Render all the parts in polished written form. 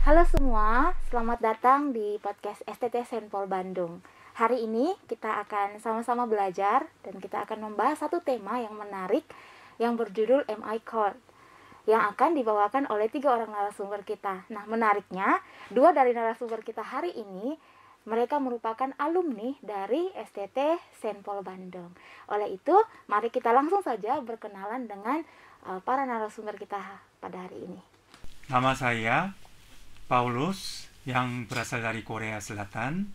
Halo semua, selamat datang di podcast STT Senpol Bandung. Hari ini kita akan sama-sama belajar dan kita akan membahas satu tema yang menarik yang berjudul MI Core yang akan dibawakan oleh 3 orang narasumber kita. Nah, menariknya, 2 dari narasumber kita hari ini mereka merupakan alumni dari STT Senpol Bandung. Oleh itu, mari kita langsung saja berkenalan dengan para narasumber kita pada hari ini. Nama saya Paulus yang berasal dari Korea Selatan.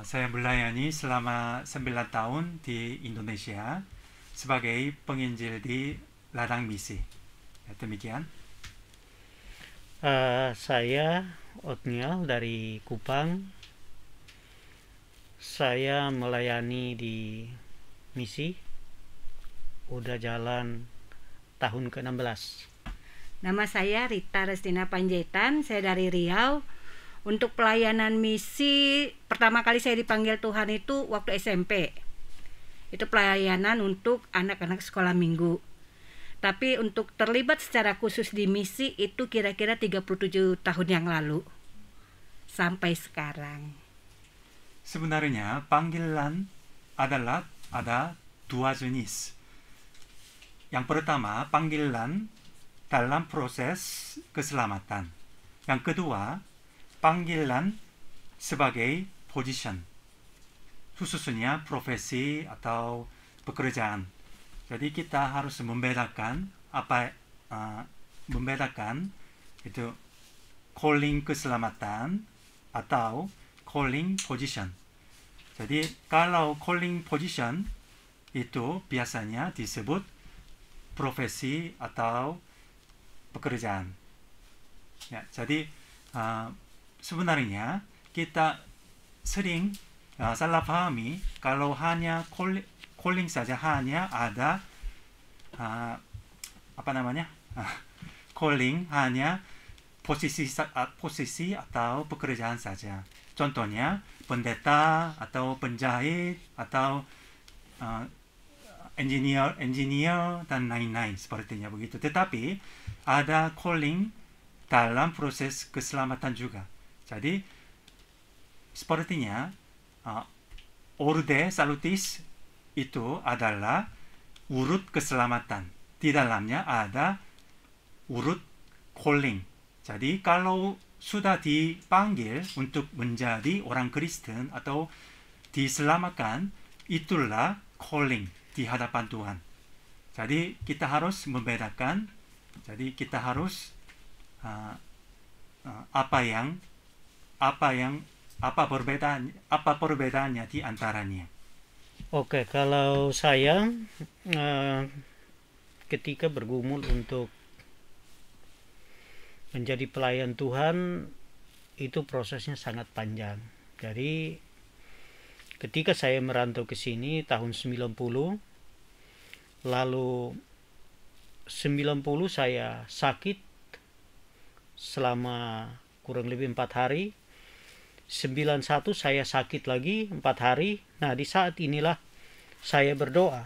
Saya melayani selama 9 tahun di Indonesia sebagai penginjil di ladang misi. Demikian. Saya Otniel dari Kupang. Saya melayani di misi. Udah jalan tahun ke-16. Nama saya Rita Restina Panjaitan, saya dari Riau. Untuk pelayanan misi, pertama kali saya dipanggil Tuhan itu waktu SMP. Itu pelayanan untuk anak-anak sekolah minggu. Tapi untuk terlibat secara khusus di misi itu kira-kira 37 tahun yang lalu. Sampai sekarang. Sebenarnya panggilan adalah ada 2 jenis. Yang pertama, panggilan dalam proses keselamatan. Yang kedua, panggilan sebagai position, khususnya profesi atau pekerjaan. Jadi kita harus membedakan itu calling keselamatan atau calling position. Jadi kalau calling position itu biasanya disebut profesi atau pekerjaan. Ya, jadi sebenarnya kita sering salah pahami kalau hanya calling saja hanya ada calling hanya posisi atau pekerjaan saja. Contohnya pendeta atau penjahit atau engineer dan lain-lain sepertinya begitu. Tetapi ada calling dalam proses keselamatan juga. Jadi sepertinya orde salutis itu adalah urut keselamatan. Di dalamnya ada urut calling. Jadi kalau sudah dipanggil untuk menjadi orang Kristen atau diselamatkan, itulah calling di hadapan Tuhan. Jadi kita harus membedakan. Jadi kita harus apa perbedaannya di antaranya. Oke, kalau saya ketika bergumul untuk menjadi pelayan Tuhan, itu prosesnya sangat panjang. Jadi ketika saya merantau ke sini tahun 90, lalu 90 saya sakit selama kurang lebih 4 hari. 91 saya sakit lagi 4 hari. Nah, di saat inilah saya berdoa.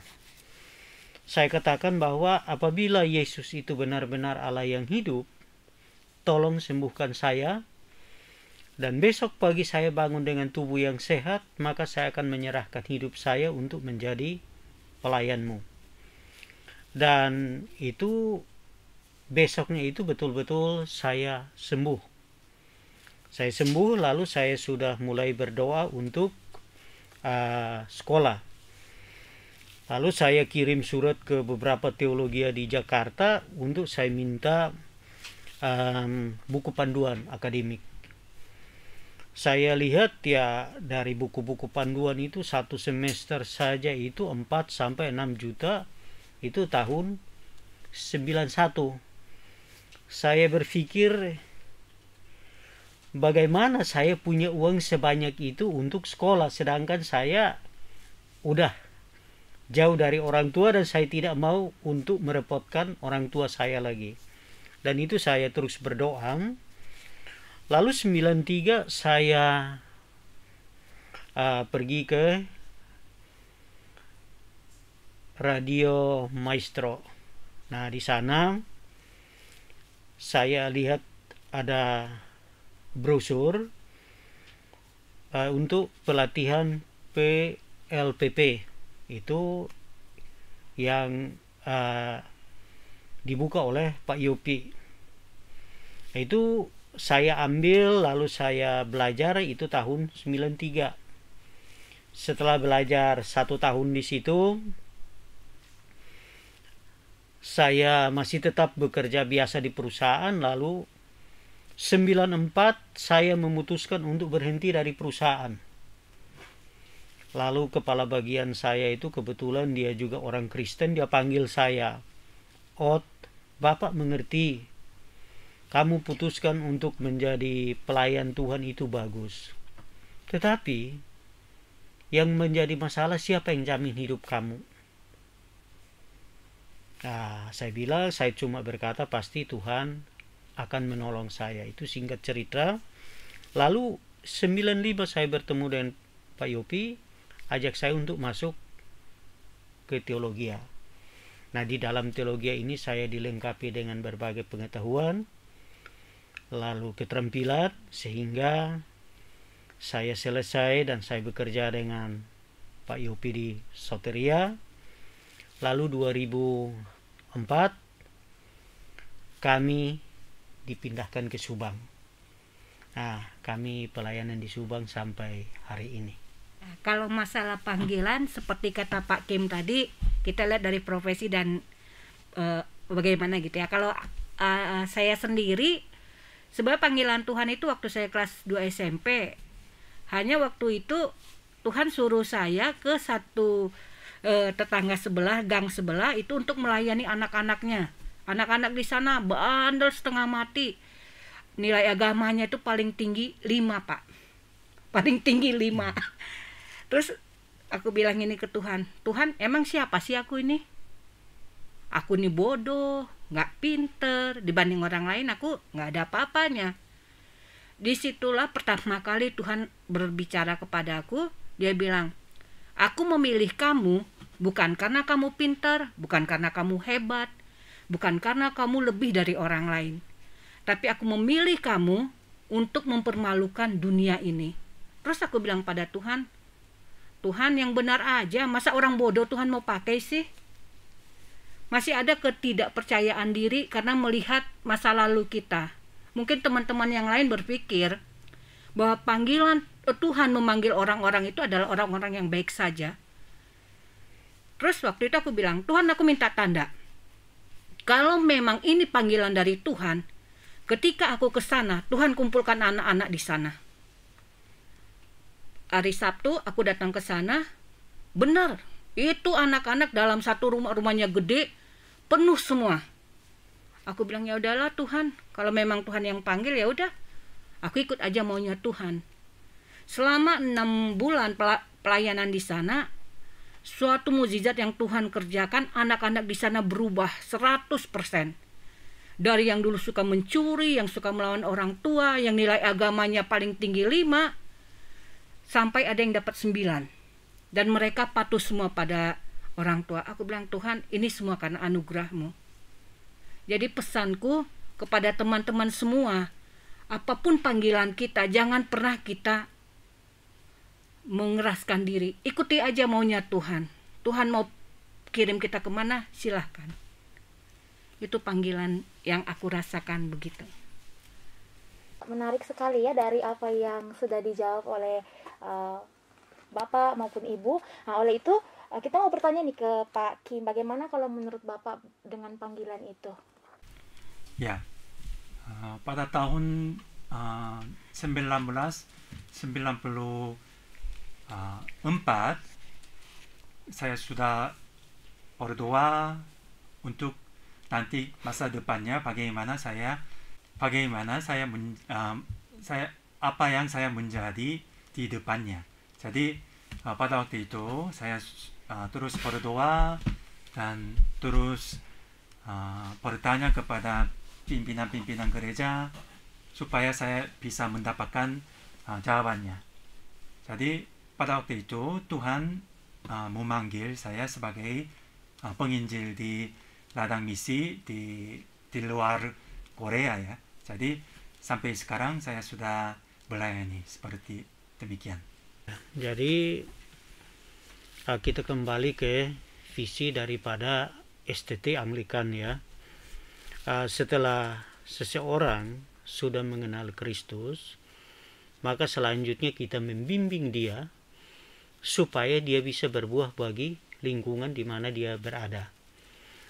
Saya katakan bahwa apabila Yesus itu benar-benar Allah yang hidup, tolong sembuhkan saya. Dan besok pagi saya bangun dengan tubuh yang sehat, maka saya akan menyerahkan hidup saya untuk menjadi pelayanmu. Dan itu besoknya itu betul-betul saya sembuh. Saya sembuh, lalu saya sudah mulai berdoa untuk sekolah. Lalu saya kirim surat ke beberapa teologia di Jakarta untuk saya minta buku panduan akademik. Saya lihat ya dari buku-buku panduan itu satu semester saja itu 4-6 juta. Itu tahun 91. Saya berpikir bagaimana saya punya uang sebanyak itu untuk sekolah, sedangkan saya udah jauh dari orang tua dan saya tidak mau untuk merepotkan orang tua saya lagi. Dan itu saya terus berdoa. Lalu 93 saya pergi ke Radio Maestro. Nah, di sana saya lihat ada brosur untuk pelatihan PLPP itu yang dibuka oleh Pak Yopi. Itu saya ambil lalu saya belajar itu tahun 93. Setelah belajar 1 tahun di situ, saya masih tetap bekerja biasa di perusahaan. Lalu 94 saya memutuskan untuk berhenti dari perusahaan. Lalu kepala bagian saya itu kebetulan dia juga orang Kristen, dia panggil saya, "Ot, Bapak mengerti, kamu putuskan untuk menjadi pelayan Tuhan itu bagus. Tetapi yang menjadi masalah siapa yang jamin hidup kamu?" Nah, saya bilang, saya cuma berkata pasti Tuhan akan menolong saya. Itu singkat cerita. Lalu 95 saya bertemu dengan Pak Yopi, ajak saya untuk masuk ke teologi. Nah, di dalam teologi ini saya dilengkapi dengan berbagai pengetahuan, lalu keterampilan, sehingga saya selesai dan saya bekerja dengan Pak Yopi di Soteria. Lalu 2004 kami dipindahkan ke Subang. Nah, kami pelayanan di Subang sampai hari ini. Kalau masalah panggilan seperti kata Pak Kim tadi, kita lihat dari profesi dan bagaimana gitu ya. Kalau saya sendiri, sebenarnya panggilan Tuhan itu waktu saya kelas 2 SMP. Hanya waktu itu Tuhan suruh saya ke satu tetangga sebelah, gang sebelah itu untuk melayani anak-anaknya. Anak-anak di sana bandel setengah mati. Nilai agamanya itu paling tinggi 5, Pak. Paling tinggi 5. Terus aku bilang ini ke Tuhan, "Tuhan, emang siapa sih aku ini? Aku ini bodoh, gak pinter, dibanding orang lain aku gak ada apa-apanya." Disitulah pertama kali Tuhan berbicara kepada aku. Dia bilang, "Aku memilih kamu bukan karena kamu pintar, bukan karena kamu hebat, bukan karena kamu lebih dari orang lain. Tapi aku memilih kamu untuk mempermalukan dunia ini." Terus aku bilang pada Tuhan, "Tuhan, yang benar aja, masa orang bodoh Tuhan mau pakai sih?" Masih ada ketidakpercayaan diri karena melihat masa lalu kita. Mungkin teman-teman yang lain berpikir bahwa panggilan Tuhan memanggil orang-orang itu adalah orang-orang yang baik saja. Terus waktu itu aku bilang, "Tuhan, aku minta tanda. Kalau memang ini panggilan dari Tuhan, ketika aku ke sana, Tuhan kumpulkan anak-anak di sana." Hari Sabtu aku datang ke sana, benar, itu anak-anak dalam satu rumah, rumahnya gede, penuh semua. Aku bilang, "Ya udahlah Tuhan, kalau memang Tuhan yang panggil ya udah, aku ikut aja maunya Tuhan." Selama 6 bulan pelayanan di sana, suatu mukjizat yang Tuhan kerjakan, anak-anak di sana berubah 100%. Dari yang dulu suka mencuri, yang suka melawan orang tua, yang nilai agamanya paling tinggi 5, sampai ada yang dapat 9. Dan mereka patuh semua pada orang tua. Aku bilang, "Tuhan, ini semua karena anugerah-Mu." Jadi pesanku kepada teman-teman semua, apapun panggilan kita, jangan pernah kita mengeraskan diri. Ikuti aja maunya Tuhan. Tuhan mau kirim kita kemana, silahkan. Itu panggilan yang aku rasakan begitu. Menarik sekali ya dari apa yang sudah dijawab oleh Bapak maupun Ibu. Nah, oleh itu kita mau bertanya nih ke Pak Kim, bagaimana kalau menurut Bapak dengan panggilan itu? Ya, pada tahun 1994 saya sudah berdoa untuk nanti masa depannya bagaimana saya apa yang saya menjadi di depannya. Jadi pada waktu itu saya terus berdoa dan terus bertanya kepada pimpinan-pimpinan gereja supaya saya bisa mendapatkan jawabannya. Jadi pada waktu itu Tuhan memanggil saya sebagai penginjil di ladang misi di luar Korea ya. Jadi sampai sekarang saya sudah melayani seperti demikian. Jadi kita kembali ke visi daripada STT Anglikan ya. Setelah seseorang sudah mengenal Kristus, maka selanjutnya kita membimbing dia supaya dia bisa berbuah bagi lingkungan di mana dia berada.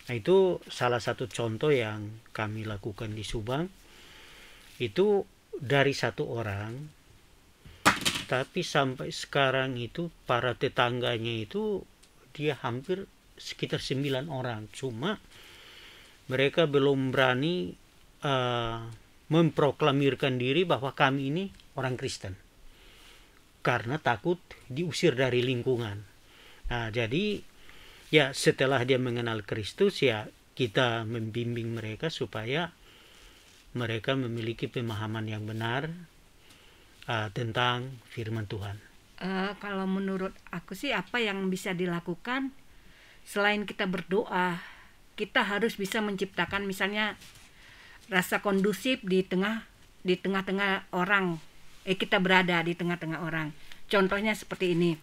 Nah, itu salah satu contoh yang kami lakukan di Subang. Itu dari satu orang, tapi sampai sekarang itu para tetangganya itu dia hampir sekitar 9 orang. Cuma mereka belum berani memproklamirkan diri bahwa kami ini orang Kristen, karena takut diusir dari lingkungan. Nah, jadi ya setelah dia mengenal Kristus, ya kita membimbing mereka supaya mereka memiliki pemahaman yang benar tentang firman Tuhan. Kalau menurut aku sih, apa yang bisa dilakukan selain kita berdoa, kita harus bisa menciptakan misalnya rasa kondusif di tengah-tengah orang. Kita berada di tengah-tengah orang. Contohnya seperti ini.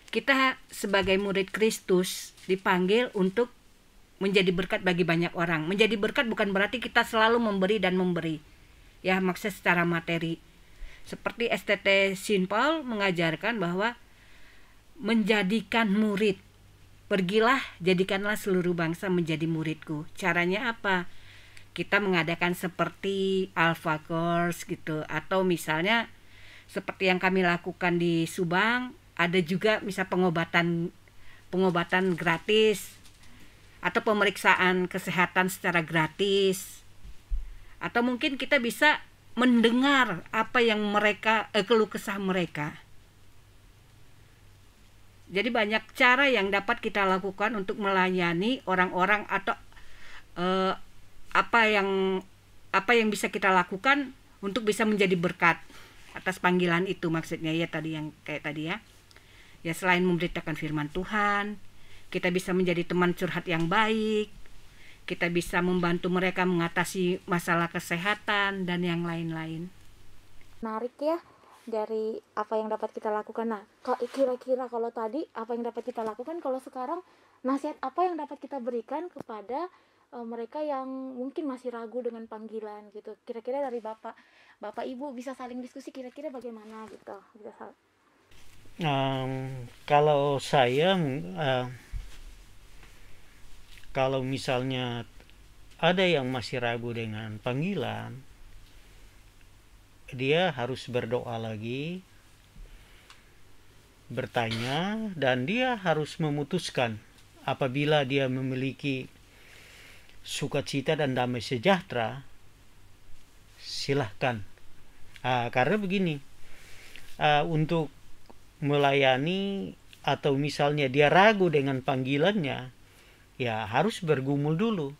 Kita sebagai murid Kristus dipanggil untuk menjadi berkat bagi banyak orang. Menjadi berkat bukan berarti kita selalu memberi dan memberi. Ya, maksudnya secara materi. Seperti STT Saint Paul mengajarkan bahwa menjadikan murid. Pergilah, jadikanlah seluruh bangsa menjadi muridku. Caranya apa? Kita mengadakan seperti Alpha Course gitu, atau misalnya seperti yang kami lakukan di Subang, ada juga misal pengobatan gratis atau pemeriksaan kesehatan secara gratis, atau mungkin kita bisa mendengar apa yang mereka keluh kesah mereka. Jadi banyak cara yang dapat kita lakukan untuk melayani orang-orang, atau apa yang bisa kita lakukan untuk bisa menjadi berkat atas panggilan itu, maksudnya ya tadi yang kayak tadi ya. Ya, selain memberitakan firman Tuhan, kita bisa menjadi teman curhat yang baik, kita bisa membantu mereka mengatasi masalah kesehatan dan yang lain-lain. Menarik ya dari apa yang dapat kita lakukan. Nah, kira-kira kalau tadi apa yang dapat kita lakukan, kalau sekarang nasihat apa yang dapat kita berikan kepada mereka yang mungkin masih ragu dengan panggilan gitu. Kira-kira dari Bapak Ibu bisa saling diskusi kira-kira bagaimana gitu. Kalau saya kalau misalnya ada yang masih ragu dengan panggilan, dia harus berdoa lagi, bertanya, dan dia harus memutuskan. Apabila dia memiliki sukacita dan damai sejahtera, silahkan. Karena begini, untuk melayani atau misalnya dia ragu dengan panggilannya, ya harus bergumul dulu.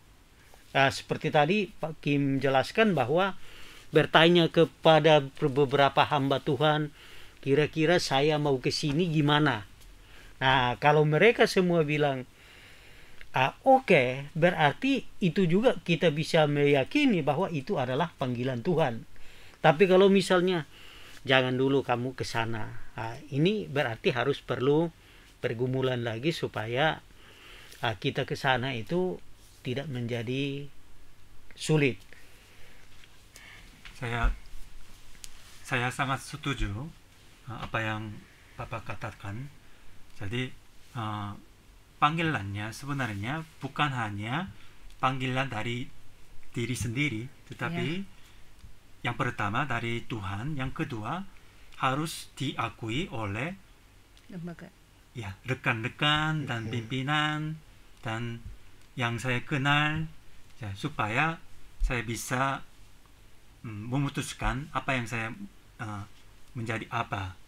Seperti tadi Pak Kim jelaskan bahwa bertanya kepada beberapa hamba Tuhan, kira-kira saya mau ke sini gimana? Nah, kalau mereka semua bilang oke, berarti itu juga kita bisa meyakini bahwa itu adalah panggilan Tuhan. Tapi kalau misalnya jangan dulu kamu ke sana, ini berarti harus perlu pergumulan lagi supaya kita ke sana itu tidak menjadi sulit. Saya sangat setuju apa yang Bapak katakan. Jadi panggilannya sebenarnya bukan hanya panggilan dari diri sendiri, tetapi yang pertama dari Tuhan, yang kedua harus diakui oleh rekan-rekan dan pimpinan dan yang saya kenal, supaya saya bisa memutuskan apa yang saya menjadi apa.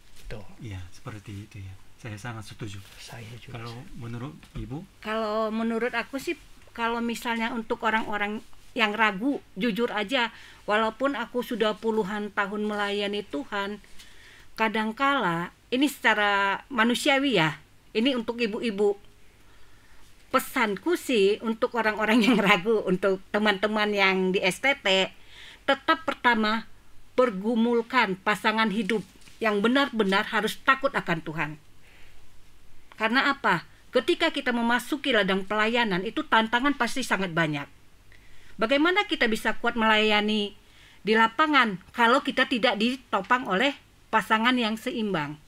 Ya, seperti itu ya. Saya sangat setuju. Saya juga. Kalau menurut Ibu? Kalau menurut aku sih, kalau misalnya untuk orang-orang yang ragu, jujur aja, walaupun aku sudah puluhan tahun melayani Tuhan, kadangkala ini secara manusiawi ya, ini untuk ibu-ibu. Pesanku sih untuk orang-orang yang ragu, untuk teman-teman yang di STT, tetap pertama pergumulkan pasangan hidup yang benar-benar harus takut akan Tuhan. Karena apa? Ketika kita memasuki ladang pelayanan itu tantangan pasti sangat banyak. Bagaimana kita bisa kuat melayani di lapangan kalau kita tidak ditopang oleh pasangan yang seimbang?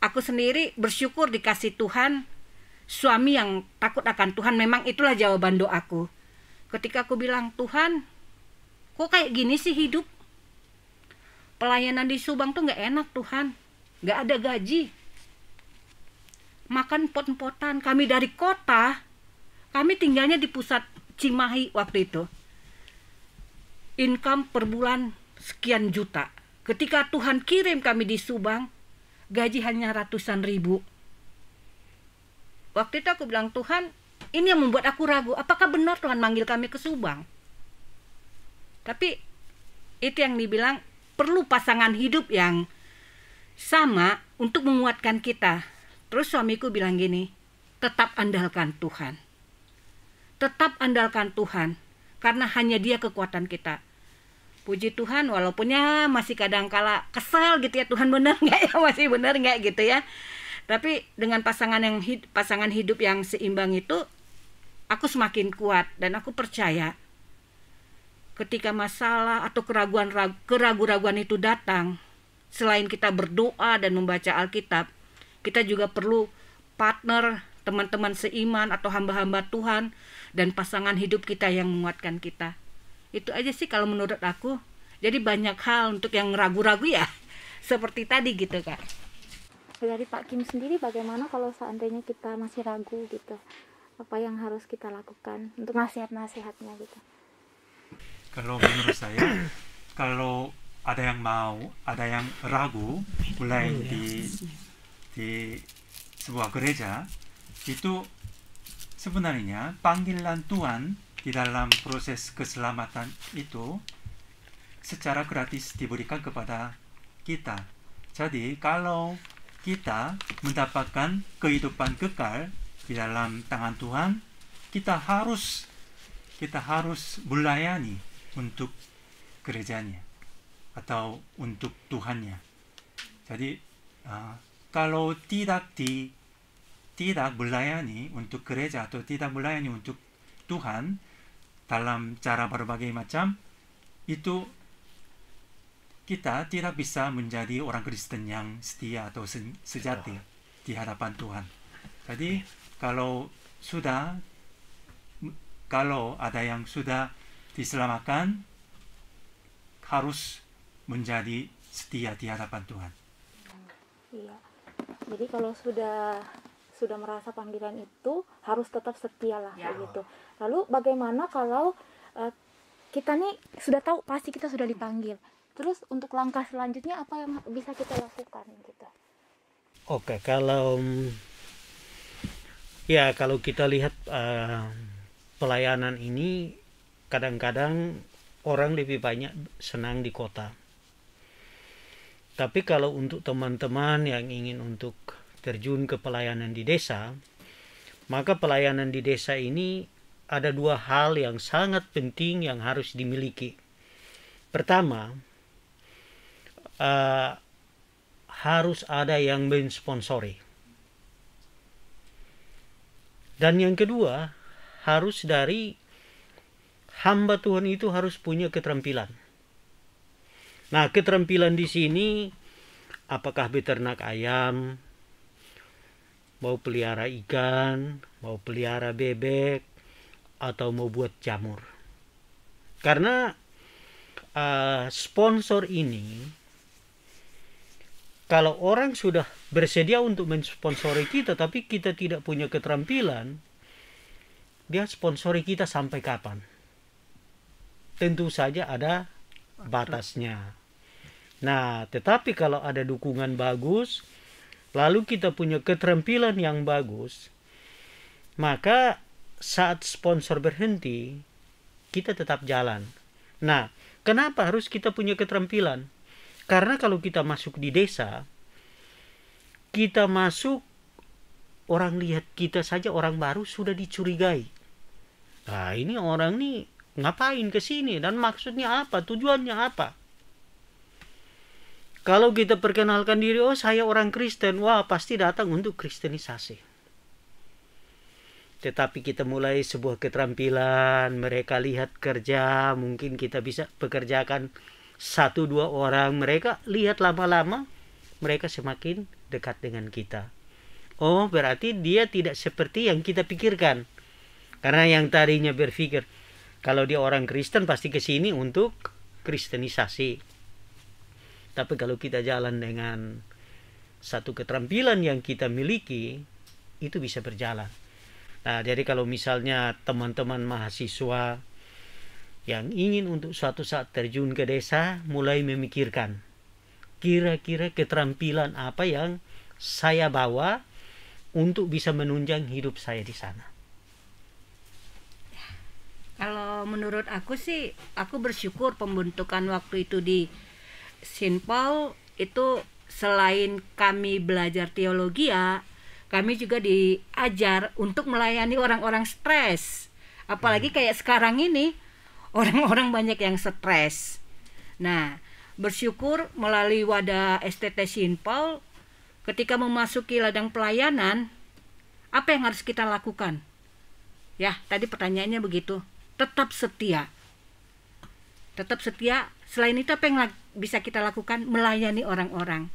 Aku sendiri bersyukur dikasih Tuhan suami yang takut akan Tuhan. Memang itulah jawaban doaku. Ketika aku bilang, Tuhan, kok kayak gini sih hidup? Pelayanan di Subang tuh gak enak Tuhan. Gak ada gaji. Makan pot-potan. Kami dari kota, kami tinggalnya di pusat Cimahi waktu itu. Income per bulan sekian juta. Ketika Tuhan kirim kami di Subang, gaji hanya ratusan ribu. Waktu itu aku bilang, Tuhan, ini yang membuat aku ragu. Apakah benar Tuhan manggil kami ke Subang? Tapi itu yang dibilang, perlu pasangan hidup yang sama untuk menguatkan kita. Terus suamiku bilang gini, tetap andalkan Tuhan. Tetap andalkan Tuhan, karena hanya Dia kekuatan kita. Puji Tuhan, walaupun ya masih kadang-kala kesel gitu ya, Tuhan benar nggak ya, masih benar nggak gitu ya. Tapi dengan pasangan hidup yang seimbang itu, aku semakin kuat dan aku percaya ketika masalah atau keraguan-raguan itu datang, selain kita berdoa dan membaca Alkitab, kita juga perlu partner, teman-teman seiman atau hamba-hamba Tuhan dan pasangan hidup kita yang menguatkan kita. Itu aja sih kalau menurut aku. Jadi banyak hal untuk yang ragu-ragu ya, seperti tadi gitu Kak. Dari Pak Kim sendiri bagaimana kalau seandainya kita masih ragu gitu? Apa yang harus kita lakukan untuk nasihat-nasihatnya gitu? Kalau menurut saya, kalau ada yang mau, ada yang ragu, mulai di sebuah gereja, itu sebenarnya panggilan Tuhan di dalam proses keselamatan itu secara gratis diberikan kepada kita. Jadi kalau kita mendapatkan kehidupan kekal di dalam tangan Tuhan, kita harus melayani untuk gerejanya atau untuk Tuhannya. Jadi kalau tidak melayani untuk gereja atau tidak melayani untuk Tuhan dalam cara berbagai macam, itu kita tidak bisa menjadi orang Kristen yang setia atau sejati di hadapan Tuhan. Jadi kalau ada yang sudah diselamatkan, harus menjadi setia di hadapan Tuhan. Iya. Jadi kalau sudah merasa panggilan itu harus tetap setia lah begitu. Lalu bagaimana kalau kita nih sudah tahu pasti kita sudah dipanggil. Terus untuk langkah selanjutnya apa yang bisa kita lakukan gitu? Oke, kalau kita lihat pelayanan ini, kadang-kadang orang lebih banyak senang di kota. Tapi kalau untuk teman-teman yang ingin untuk terjun ke pelayanan di desa, maka pelayanan di desa ini ada dua hal yang sangat penting yang harus dimiliki. Pertama, harus ada yang mensponsori. Dan yang kedua, harus dari hamba Tuhan itu harus punya keterampilan. Nah, keterampilan di sini apakah beternak ayam, mau pelihara ikan, mau pelihara bebek, atau mau buat jamur. Karena sponsor ini, kalau orang sudah bersedia untuk mensponsori kita, tapi kita tidak punya keterampilan, dia sponsori kita sampai kapan? Tentu saja ada batasnya. Nah, tetapi kalau ada dukungan bagus, lalu kita punya keterampilan yang bagus, maka saat sponsor berhenti, kita tetap jalan. Nah, kenapa harus kita punya keterampilan? Karena kalau kita masuk di desa, kita masuk, orang lihat kita saja, orang baru sudah dicurigai. Nah, ini orang nih ngapain ke sini dan maksudnya apa, tujuannya apa. Kalau kita perkenalkan diri, oh saya orang Kristen, wah pasti datang untuk kristenisasi. Tetapi kita mulai sebuah keterampilan, mereka lihat kerja, mungkin kita bisa pekerjakan 1-2 orang, mereka lihat lama-lama, mereka semakin dekat dengan kita. Oh berarti dia tidak seperti yang kita pikirkan. Karena yang tadinya berpikir, kalau dia orang Kristen pasti ke sini untuk kristenisasi. Tapi kalau kita jalan dengan satu keterampilan yang kita miliki, itu bisa berjalan. Nah, jadi kalau misalnya teman-teman mahasiswa yang ingin untuk suatu saat terjun ke desa, mulai memikirkan, kira-kira keterampilan apa yang saya bawa untuk bisa menunjang hidup saya di sana. Kalau menurut aku sih, aku bersyukur pembentukan waktu itu di Saint Paul itu selain kami belajar teologi ya, kami juga diajar untuk melayani orang-orang stres. Apalagi kayak sekarang ini, orang-orang banyak yang stres. Nah, bersyukur melalui wadah STT Saint Paul, ketika memasuki ladang pelayanan, apa yang harus kita lakukan? Ya, tadi pertanyaannya begitu. Tetap setia. Tetap setia. Selain itu apa yang bisa kita lakukan? Melayani orang-orang.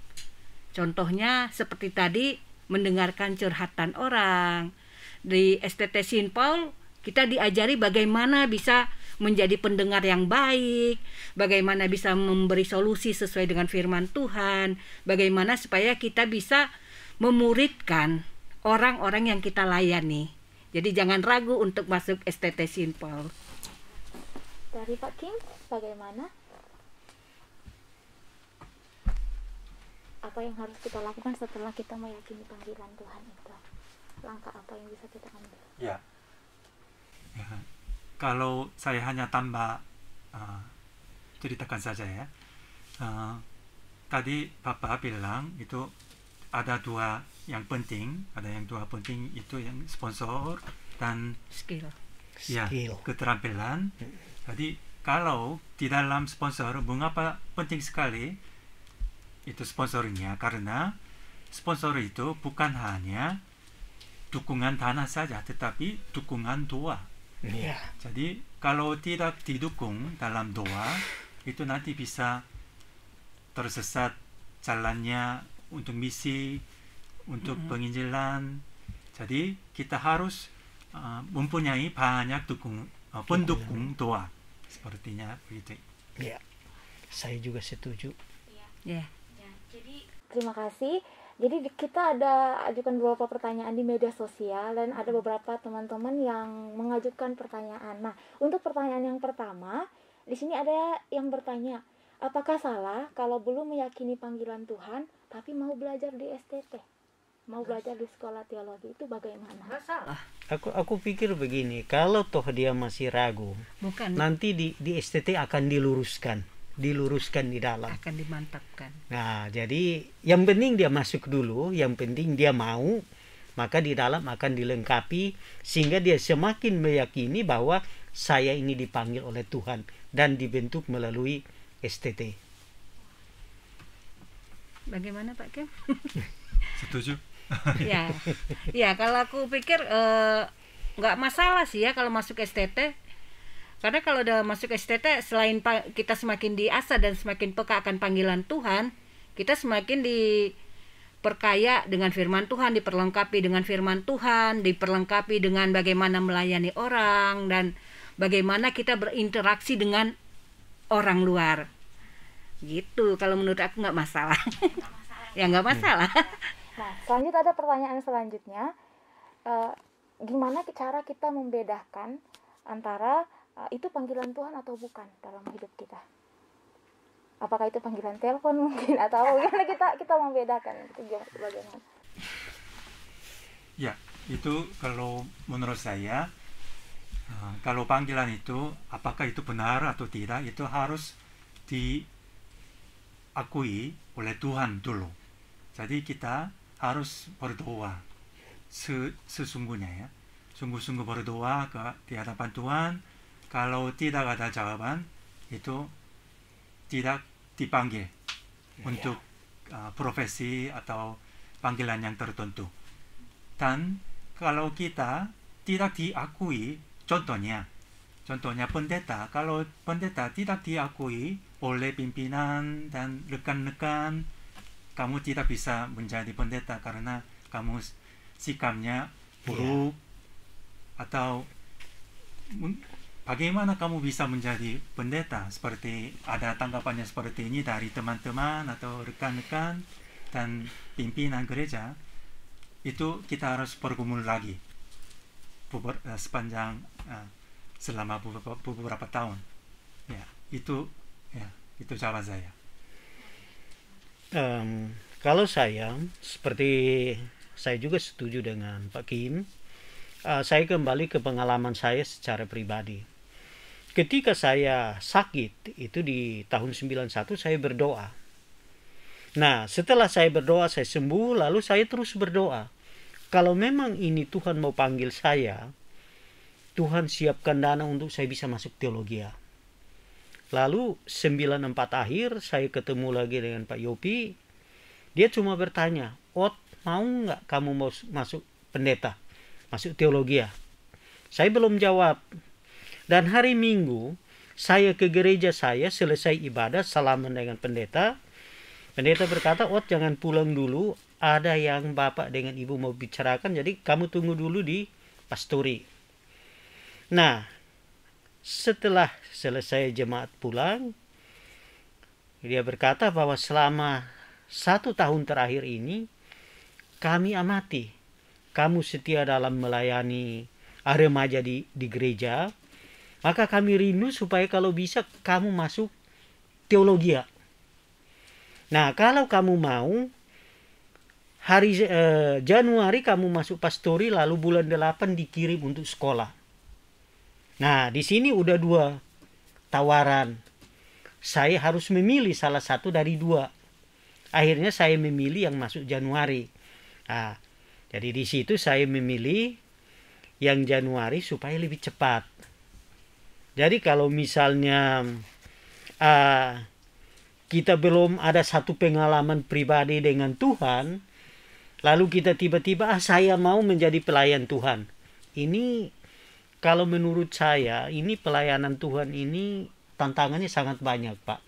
Contohnya seperti tadi, mendengarkan curhatan orang. Di STT Saint Paul kita diajari bagaimana bisa menjadi pendengar yang baik, bagaimana bisa memberi solusi sesuai dengan firman Tuhan, bagaimana supaya kita bisa memuridkan orang-orang yang kita layani. Jadi jangan ragu untuk masuk STT Saint Paul. Dari Pak Kim, bagaimana? Apa yang harus kita lakukan setelah kita meyakini panggilan Tuhan itu? Langkah apa yang bisa kita ambil? Ya, kalau saya hanya tambah ceritakan saja ya. Tadi Bapak bilang itu ada dua yang penting, itu yang sponsor dan Skill. ya keterampilan. Jadi kalau di dalam sponsor, mengapa penting sekali itu sponsornya? Karena sponsor itu bukan hanya dukungan tanah saja, tetapi dukungan doa. Ya. Jadi kalau tidak didukung dalam doa, itu nanti bisa tersesat jalannya untuk misi, untuk penginjilan. Jadi kita harus mempunyai banyak pendukung doa, sepertinya begitu. Ya, saya juga setuju. Ya. Jadi terima kasih. Jadi kita ada ajukan beberapa pertanyaan di media sosial dan ada beberapa teman-teman yang mengajukan pertanyaan. Nah, untuk pertanyaan yang pertama, di sini ada yang bertanya, apakah salah kalau belum meyakini panggilan Tuhan tapi mau belajar di STT? Mau belajar di sekolah teologi, itu bagaimana? Nggak salah. Aku pikir begini, kalau toh dia masih ragu, Bukan. nanti di STT akan diluruskan di dalam. Akan dimantapkan. Nah, jadi yang penting dia masuk dulu, yang penting dia mau, maka di dalam akan dilengkapi sehingga dia semakin meyakini bahwa saya ini dipanggil oleh Tuhan dan dibentuk melalui STT. Bagaimana Pak Kim? Setuju? Ya kalau aku pikir nggak masalah sih ya kalau masuk STT. Karena kalau udah masuk STT, selain kita semakin diasah dan semakin peka akan panggilan Tuhan, kita semakin diperkaya dengan firman Tuhan, diperlengkapi dengan firman Tuhan, diperlengkapi dengan bagaimana melayani orang dan bagaimana kita berinteraksi dengan orang luar. Gitu, kalau menurut aku nggak masalah. Ya nggak masalah. Nah, selanjutnya ada pertanyaan selanjutnya, gimana cara kita membedakan antara itu panggilan Tuhan atau bukan dalam hidup kita? Apakah itu panggilan telepon mungkin atau gimana kita membedakan itu bagaimana? Ya, itu kalau menurut saya, kalau panggilan itu apakah itu benar atau tidak, itu harus diakui oleh Tuhan dulu. Jadi kita harus berdoa sesungguhnya ya, sungguh-sungguh berdoa di hadapan Tuhan. Kalau tidak ada jawaban, itu tidak dipanggil untuk profesi atau panggilan yang tertentu. Dan kalau kita tidak diakui, contohnya pendeta, kalau pendeta tidak diakui oleh pimpinan dan rekan-rekan, kamu tidak bisa menjadi pendeta karena kamu sikapnya buruk, atau bagaimana kamu bisa menjadi pendeta? Seperti ada tanggapannya seperti ini dari teman-teman atau rekan-rekan dan pimpinan gereja. Itu kita harus bergumul lagi sepanjang selama beberapa tahun. Itu jawaban saya. Kalau saya, seperti saya juga setuju dengan Pak Kim. Saya kembali ke pengalaman saya secara pribadi. Ketika saya sakit, itu di tahun 91 saya berdoa. Nah, setelah saya berdoa, saya sembuh, lalu saya terus berdoa. Kalau memang ini Tuhan mau panggil saya, Tuhan siapkan dana untuk saya bisa masuk teologi. Lalu 94 akhir saya ketemu lagi dengan Pak Yopi. Dia cuma bertanya, mau nggak kamu mau masuk pendeta, masuk teologi? Saya belum jawab. Dan hari Minggu saya ke gereja, saya selesai ibadah, salaman dengan pendeta. Pendeta berkata, jangan pulang dulu, ada yang Bapak dengan Ibu mau bicarakan, jadi kamu tunggu dulu di pastori. Nah, setelah selesai jemaat pulang, dia berkata bahwa selama 1 tahun terakhir ini kami amati kamu setia dalam melayani remaja di gereja, maka kami rindu supaya kalau bisa kamu masuk teologi. Nah, kalau kamu mau, hari Januari kamu masuk pastori, lalu bulan 8 dikirim untuk sekolah. Nah, di sini udah 2 tawaran. Saya harus memilih salah satu dari 2. Akhirnya saya memilih yang masuk Januari. Nah, jadi di situ saya memilih yang Januari supaya lebih cepat. Jadi kalau misalnya kita belum ada satu pengalaman pribadi dengan Tuhan, lalu kita tiba-tiba saya mau menjadi pelayan Tuhan. Ini kalau menurut saya, ini pelayanan Tuhan ini tantangannya sangat banyak, Pak.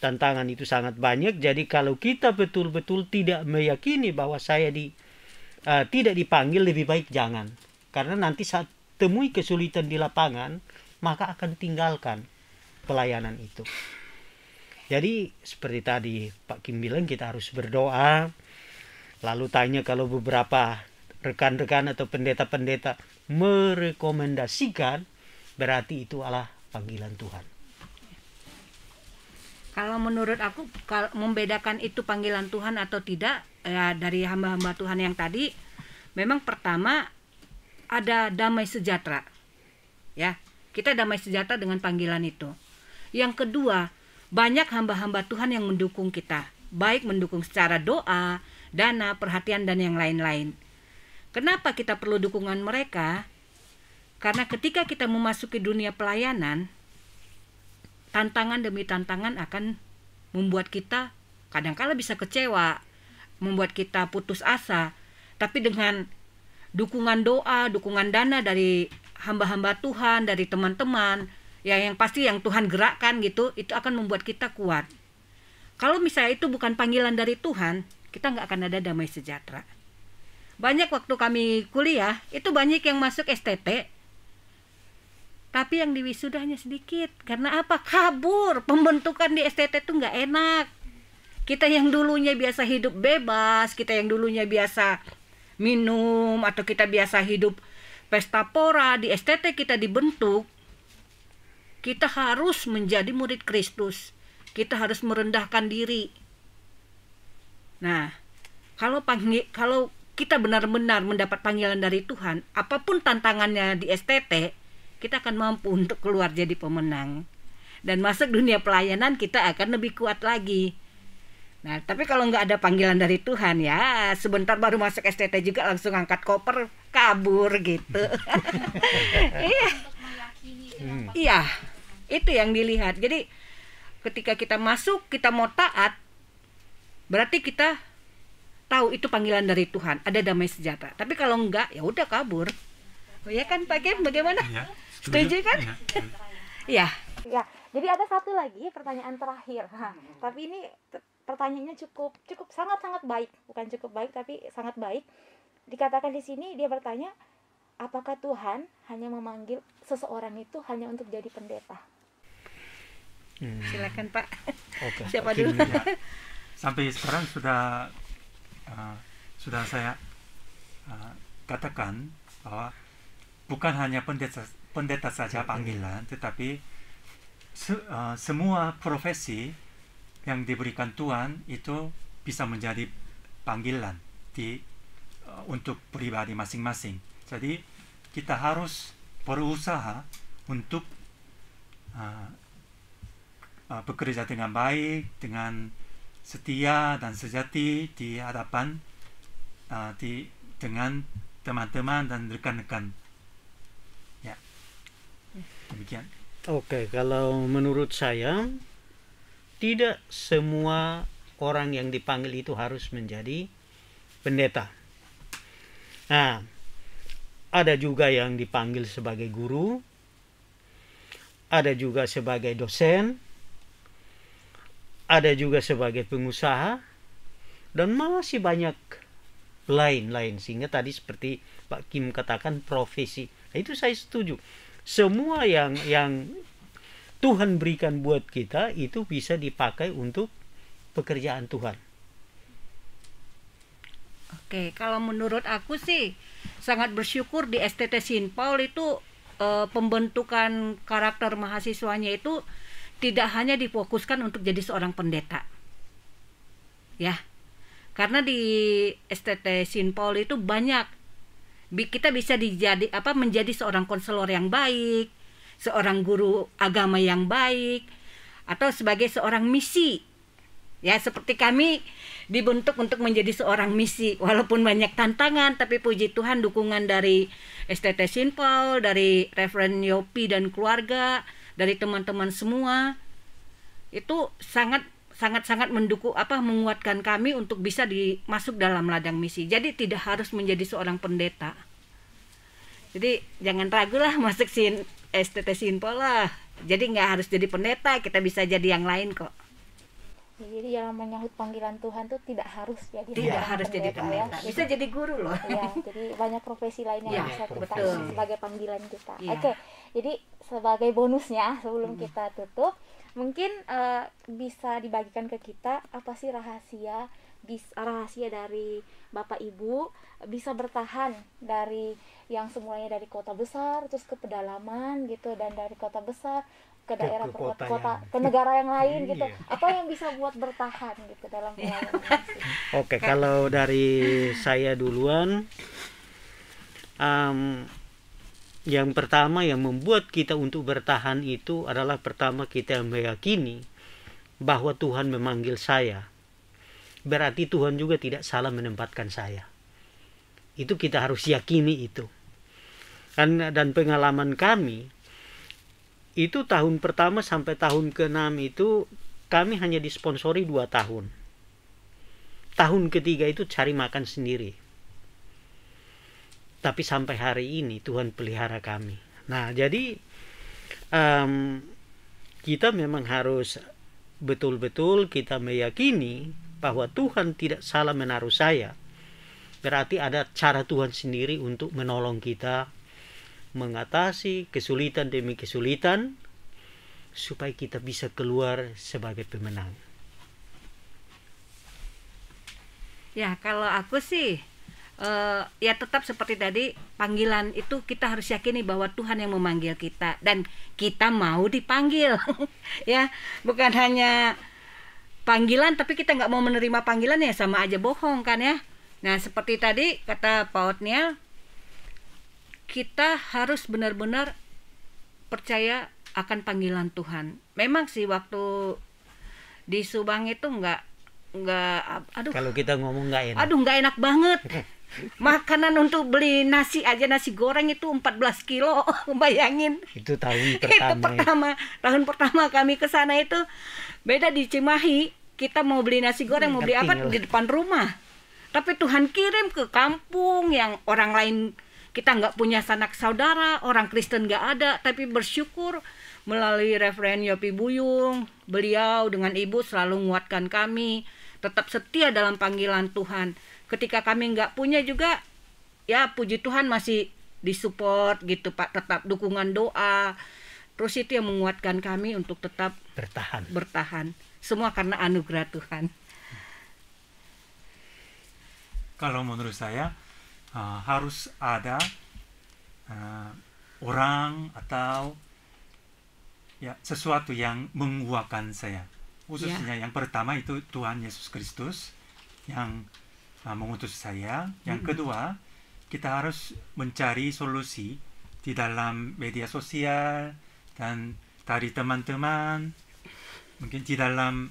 Tantangan itu sangat banyak. Jadi kalau kita betul-betul tidak meyakini bahwa saya tidak dipanggil, lebih baik jangan. Karena nanti saat temui kesulitan di lapangan, maka akan tinggalkan pelayanan itu. Jadi seperti tadi Pak Kim bilang, kita harus berdoa. Lalu tanya kalau beberapa rekan-rekan atau pendeta-pendeta merekomendasikan, berarti itu adalah panggilan Tuhan. Kalau menurut aku, kalau membedakan itu panggilan Tuhan atau tidak, ya dari hamba-hamba Tuhan yang tadi, memang pertama ada damai sejahtera, ya, kita damai sejahtera dengan panggilan itu. Yang kedua, banyak hamba-hamba Tuhan yang mendukung kita, baik mendukung secara doa, dana, perhatian, dan yang lain-lain. Kenapa kita perlu dukungan mereka? Karena ketika kita memasuki dunia pelayanan, tantangan demi tantangan akan membuat kita kadang-kala bisa kecewa, membuat kita putus asa. Tapi dengan dukungan doa, dukungan dana dari hamba-hamba Tuhan, dari teman-teman, ya yang pasti yang Tuhan gerakkan gitu, itu akan membuat kita kuat. Kalau misalnya itu bukan panggilan dari Tuhan, kita nggak akan ada damai sejahtera. Banyak waktu kami kuliah, itu banyak yang masuk STT, tapi yang diwisudanya sedikit. Karena apa? Kabur. Pembentukan di STT itu nggak enak. Kita yang dulunya biasa hidup bebas, kita yang dulunya biasa minum, atau kita biasa hidup pesta pora, di STT kita dibentuk, kita harus menjadi murid Kristus. Kita harus merendahkan diri. Nah, kalau kita benar-benar mendapat panggilan dari Tuhan, apapun tantangannya di STT, kita akan mampu untuk keluar jadi pemenang. Dan masuk dunia pelayanan kita akan lebih kuat lagi. Nah, tapi kalau nggak ada panggilan dari Tuhan, ya sebentar baru masuk STT juga langsung angkat koper, kabur gitu. Iya. Iya, itu yang dilihat. Jadi ketika kita masuk, kita mau taat, berarti kita tahu itu panggilan dari Tuhan, ada damai sejahtera. Tapi kalau enggak, ya udah kabur. Oh ya kan Pak Kim, bagaimana? Ya, Setuju kan? Iya. Ya, jadi ada satu lagi pertanyaan terakhir. Tapi ini pertanyaannya cukup sangat baik, bukan cukup baik tapi sangat baik. Dikatakan di sini dia bertanya, apakah Tuhan hanya memanggil seseorang itu hanya untuk jadi pendeta? Silakan Pak. Oke. Siapa dulu? Ya. Sampai sekarang sudah saya katakan bahwa bukan hanya pendeta saja panggilan, tetapi semua profesi yang diberikan Tuhan itu bisa menjadi panggilan untuk pribadi masing-masing. Jadi kita harus berusaha untuk bekerja dengan baik, dengan setia dan sejati di hadapan dengan teman-teman dan rekan-rekan. Ya, demikian. Oke, kalau menurut saya tidak semua orang yang dipanggil itu harus menjadi pendeta. Nah, ada juga yang dipanggil sebagai guru, ada juga sebagai dosen, ada juga sebagai pengusaha, dan masih banyak lain-lain. Sehingga tadi seperti Pak Kim katakan profesi. Nah, itu saya setuju. Semua yang Tuhan berikan buat kita itu bisa dipakai untuk pekerjaan Tuhan. Oke, kalau menurut aku sih sangat bersyukur di STT Saint Paul itu pembentukan karakter mahasiswanya itu tidak hanya difokuskan untuk jadi seorang pendeta. Ya. Karena di STT Saint Paul itu banyak kita bisa menjadi seorang konselor yang baik, seorang guru agama yang baik, atau sebagai seorang misi. Ya, seperti kami dibentuk untuk menjadi seorang misi, walaupun banyak tantangan, tapi puji Tuhan dukungan dari STT Saint Paul, dari Reverend Yopi dan keluarga, dari teman-teman semua, itu sangat mendukung menguatkan kami untuk bisa masuk dalam ladang misi. Jadi tidak harus menjadi seorang pendeta. Jadi jangan ragulah masuk STT Saint Paul lah. Jadi nggak harus jadi pendeta, kita bisa jadi yang lain kok. Jadi dalam menyahut panggilan Tuhan tuh tidak harus jadi pendeta. Ya. Bisa jadi guru loh. Ya, jadi banyak profesi lain yang bisa kita sebagai panggilan kita. Ya. Oke, jadi sebagai bonusnya sebelum kita tutup, mungkin bisa dibagikan ke kita apa sih rahasia dari Bapak Ibu bisa bertahan dari yang semuanya dari kota besar terus ke pedalaman gitu, dan dari kota besar ke daerah ke negara yang lain gitu. Apa yang bisa buat bertahan gitu dalam pelayanan misi? Oke, kalau dari saya duluan, yang pertama yang membuat kita untuk bertahan itu adalah pertama kita meyakini bahwa Tuhan memanggil saya. Berarti Tuhan juga tidak salah menempatkan saya. Itu kita harus yakini itu. Dan pengalaman kami itu tahun pertama sampai tahun ke-6 itu kami hanya disponsori 2 tahun. Tahun ketiga itu cari makan sendiri. Tapi sampai hari ini Tuhan pelihara kami. Nah, jadi kita memang harus betul-betul kita meyakini bahwa Tuhan tidak salah menaruh saya. Berarti ada cara Tuhan sendiri untuk menolong kita mengatasi kesulitan demi kesulitan supaya kita bisa keluar sebagai pemenang. Ya, kalau aku sih ya tetap seperti tadi, panggilan itu kita harus yakini bahwa Tuhan yang memanggil kita dan kita mau dipanggil. Ya, bukan hanya panggilan tapi kita nggak mau menerima panggilan, ya sama aja bohong kan ya. Nah, seperti tadi kata Pak Otniel, kita harus benar-benar percaya akan panggilan Tuhan. Memang sih waktu di Subang itu nggak kalau kita ngomong nggak enak. Nggak enak banget. Makanan untuk beli nasi aja, nasi goreng itu 14 kilo. Bayangin. Itu tahun Itu pertama. tahun pertama kami ke sana itu beda di Cimahi. Kita mau beli nasi goreng, mau beli apa Ngerti, di depan rumah. Tapi Tuhan kirim ke kampung yang orang lain, kita nggak punya sanak saudara, orang Kristen nggak ada, tapi bersyukur melalui Referen Yopi Buyung, beliau dengan ibu selalu menguatkan kami, tetap setia dalam panggilan Tuhan. Ketika kami nggak punya juga, ya puji Tuhan masih disupport gitu Pak, tetap dukungan doa. Terus itu yang menguatkan kami untuk tetap bertahan. Semua karena anugerah Tuhan. Kalau menurut saya harus ada orang atau ya sesuatu yang menguatkan saya. Khususnya yang pertama itu Tuhan Yesus Kristus yang mengutus saya. Yang kedua, kita harus mencari solusi di dalam media sosial dan dari teman-teman. Mungkin di dalam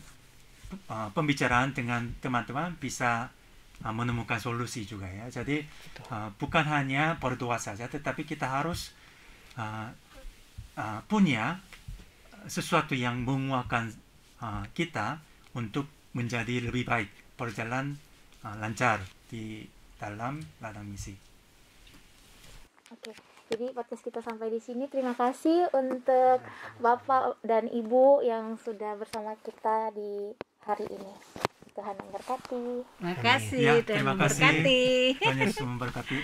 pembicaraan dengan teman-teman bisa menemukan solusi juga ya. Jadi bukan hanya berdoa saja, tetapi kita harus punya sesuatu yang menguatkan kita untuk menjadi lebih baik, berjalan lancar di dalam ladang misi. Oke, jadi podcast kita sampai di sini. Terima kasih untuk Bapak dan Ibu yang sudah bersama kita di hari ini. Tuhan memberkati. Terima kasih, Ya, Tuhan terima kasih. memberkati. Tuhan Yesus memberkati.